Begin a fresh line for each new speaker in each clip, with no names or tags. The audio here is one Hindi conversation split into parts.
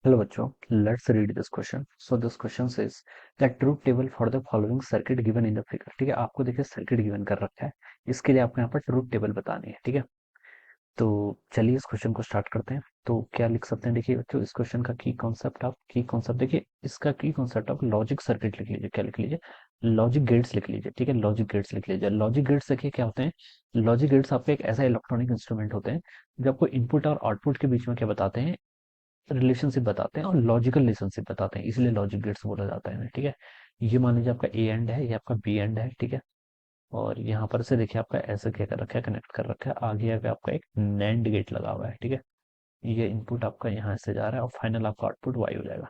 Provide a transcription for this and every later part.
Hello बच्चों, let's read this question. So this question says that truth table for the following circuit given in the figure. ठीक है, आपको देखिए सर्किट गिवन कर रखा है, इसके लिए आपको यहाँ पर ट्रूथ टेबल बतानी है। ठीक है, तो चलिए इस क्वेश्चन को स्टार्ट करते हैं। तो क्या लिख सकते हैं, देखिए बच्चों, इस क्वेश्चन का की कॉन्सेप्ट देखिए, इसका की कॉन्सेप्ट आप लॉजिक सर्किट लिख लीजिए। क्या लिख लीजिए? लॉजिक गेट्स लिख लीजिए। ठीक है, लॉजिक गेट्स लिख लीजिए। लॉजिक गेट्स देखिए क्या होते हैं। लॉजिक गेट्स आपके एक ऐसा इलेक्ट्रॉनिक इंस्ट्रूमेंट होते हैं जो आपको इनपुट और आउटपुट के बीच में क्या बताते हैं, रिलेशनशिप बताते हैं और लॉजिकल रिलेशनशिप बताते हैं, इसलिए लॉजिक गेट्स बोला जाता है इन्हें। ठीक है, ये मान लीजिए आपका ए एंड है, ये आपका बी एंड है। ठीक है, और यहाँ पर से देखिए आपका ऐसे क्या कर रखा है, कनेक्ट कर रखा है। आगे आगे आपका एक नैंड गेट लगा हुआ है। ठीक है, ये इनपुट आपका यहाँ से जा रहा है और फाइनल आपका आउटपुट वाई हो जाएगा।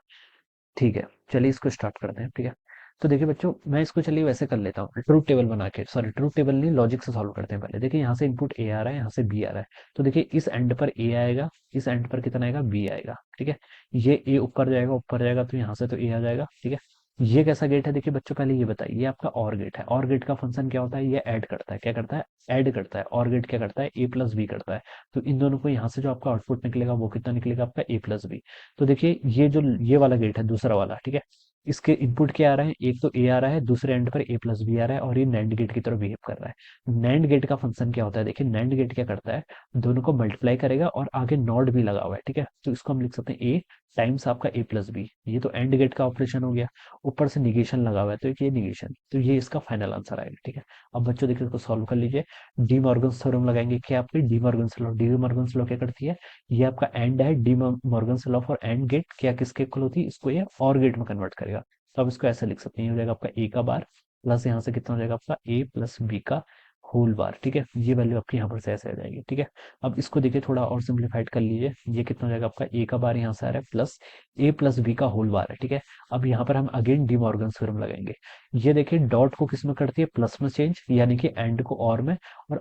ठीक है, चलिए इसको स्टार्ट करते हैं। ठीक है, तो देखिए बच्चों, मैं इसको चलिए वैसे कर लेता हूँ, ट्रूथ टेबल बना के, सॉरी ट्रूथ टेबल नहीं, लॉजिक से सॉल्व करते हैं। पहले देखिए यहाँ से इनपुट ए आ रहा है, यहाँ से बी आ रहा है। तो देखिए इस एंड पर ए आएगा, इस एंड पर कितना आएगा, बी आएगा। ठीक है, ये ए ऊपर जाएगा तो यहाँ से तो ए आ जाएगा। ठीक है, ये कैसा गेट है, देखिए बच्चों पहले ये बताइए, ये आपका और गेट है। और गेट का फंक्शन क्या होता है, ये ऐड करता है। क्या करता है? ऐड करता है। और गेट क्या करता है, ए प्लस बी करता है। तो इन दोनों को यहाँ से जो आपका आउटपुट निकलेगा वो कितना निकलेगा, आपका ए प्लस बी। तो देखिए ये जो ये वाला गेट है, दूसरा वाला, ठीक है, इसके इनपुट क्या आ रहा है, एक तो ए आ रहा है, दूसरे एंड पर ए प्लस बी आ रहा है, और ये नैंड गेट की तरह बिहेव कर रहा है। नैंड गेट का फंक्शन क्या होता है, देखिए नैंड गेट क्या करता है, दोनों को मल्टीप्लाई करेगा और आगे नॉट भी लगा हुआ है। ठीक है, तो इसको हम लिख सकते हैं ए टाइम्स आपका ए प्लस बी। ये तो एंड गेट का ऑपरेशन हो गया। ऊपर से निगेशन लगा हुआ है, तो ये निगेशन, तो ये इसका फाइनल आंसर आएगा। ठीक है, अब बच्चों देखिए इसको सॉल्व कर लीजिए। डी मॉर्गन्स थ्योरम लगाएंगे। क्या आपकी De Morgan's law, De Morgan's law क्या करती है, ये आपका एंड है, De Morgan's law for and gate क्या किसके इक्वल होती है, इसको ये और गेट में कन्वर्ट करेगा। तो अब इसको ऐसे लिख सकते हैं, ये हो जाएगा आपका ए का बार प्लस यहाँ से कितना हो जाएगा आपका ए प्लस बी का होल बार। ठीक है, ये वैल्यू आपकी यहाँ पर से ऐसे आ जाएगी। ठीक है, अब इसको देखिए थोड़ा और सिंप्लीफाइड कर लीजिए। ये कितना हो जाएगा आपका ए का बार यहाँ से आ रहा है प्लस ए प्लस बी का होल बार है। ठीक है, अब यहाँ पर हम अगेन डी मॉर्गन थ्योरम लगाएंगे। ये देखिए डॉट को किस में करती है, प्लस में चेंज, यानी कि एंड को और में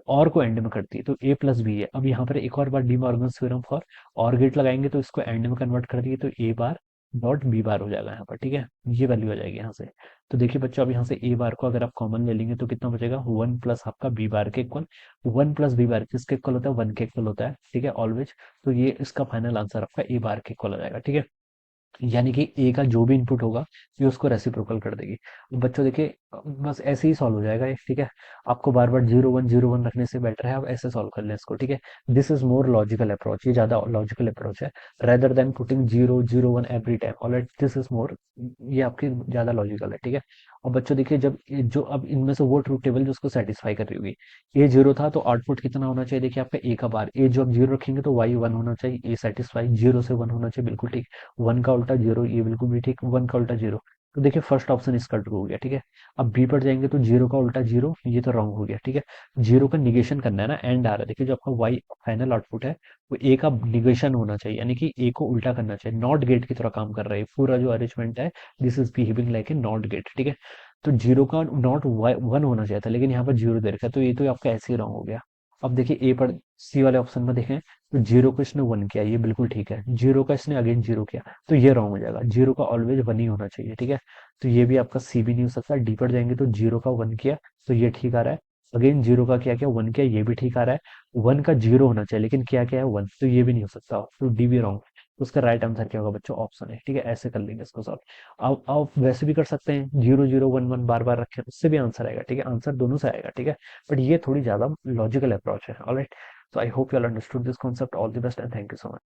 और को एंड में करती है, तो ए प्लस बी है। अब यहाँ पर एक और बार डी मॉर्गन थ्योरम फॉर और गेट लगाएंगे, तो इसको एंड में कन्वर्ट कर दिए, तो ए बार डॉट बी बार हो जाएगा यहाँ पर। ठीक है, ये वैल्यू आ जाएगी यहाँ से। तो देखिए बच्चों, अब यहाँ से ए बार को अगर आप कॉमन ले लेंगे तो कितना बचेगा, वन प्लस आपका बी बार के equal. One plus B bar किसके इक्वल होता है, वन के इक्वल होता है। ठीक है, ऑलवेज। तो ये इसका फाइनल आंसर आपका ए बार के इक्वल आ जाएगा। ठीक है, यानी कि ए का जो भी इनपुट होगा ये उसको रेसिप्रोकल कर देगी। अब बच्चों देखिए, बस ऐसे ही सॉल्व हो जाएगा ये। ठीक है, आपको बार बार जीरो वन रखने से बेटर है आप ऐसे सॉल्व कर लें इसको। ठीक है, this is more logical approach, ये ज्यादा लॉजिकल अप्रोच है, rather than putting zero one every time. Alright, this is more, ये आपकी ज्यादा लॉजिकल है। ठीक है, और बच्चों देखिए, जब जो अब इनमें से वो ट्रूथ टेबल जो उसको सेटिस्फाई कर रही होगी, ए जीरो था तो आउटपुट कितना होना चाहिए, देखिए आपका ए का बार, ए जो आप जीरो रखेंगे तो वाई वन होना चाहिए, ए सेटिस्फाई, जीरो से वन होना चाहिए, बिल्कुल ठीक। वन का उल्टा जीरो, ये बिल्कुल भी ठीक, वन का उल्टा जीरो। तो देखिए फर्स्ट ऑप्शन इसका ट्रू हो गया। ठीक है, अब बी पर जाएंगे तो जीरो का उल्टा जीरो, ये तो रॉन्ग हो गया। ठीक है, जीरो का निगेशन करना है ना, एंड आ रहा है, देखिए जो आपका वाई फाइनल आउटपुट है वो ए का निगेशन होना चाहिए, यानी कि ए को उल्टा करना चाहिए, नॉट गेट की तरह काम कर रहा है पूरा जो अरेंजमेंट है। This is behaving like a not gate. ठीक है, तो जीरो का नॉट वन होना चाहिए था, लेकिन यहाँ पर जीरो दे रखा है, तो ये तो आपका ऐसे ही रॉन्ग हो गया। अब देखिए ए पर सी वाले ऑप्शन में देखें, तो जीरो को इसने वन किया, ये बिल्कुल ठीक है। जीरो का इसने अगेन जीरो किया, तो ये रॉन्ग हो जाएगा। जीरो का ऑलवेज वन ही होना चाहिए। ठीक है, तो ये भी आपका सी भी नहीं हो सकता। डी पर जाएंगे तो जीरो का वन किया, तो ये ठीक आ रहा है। अगेन जीरो का क्या किया, वन किया, ये भी ठीक आ रहा है। वन का जीरो होना चाहिए, लेकिन क्या क्या है, वन, तो ये भी नहीं हो सकता, तो डी भी रॉन्ग। तो उसका राइट आंसर क्या होगा बच्चों, ऑप्शन है। ठीक है, ऐसे कर लेंगे इसको सॉल्व। आप वैसे भी कर सकते हैं, zero zero one one bar बार रखें, उससे भी आंसर आएगा। ठीक है, आंसर दोनों से आएगा। ठीक है, बट ये थोड़ी ज्यादा लॉजिकल अप्रोच है। Alright, so I hope you all understood this concept. All the best and thank you so much.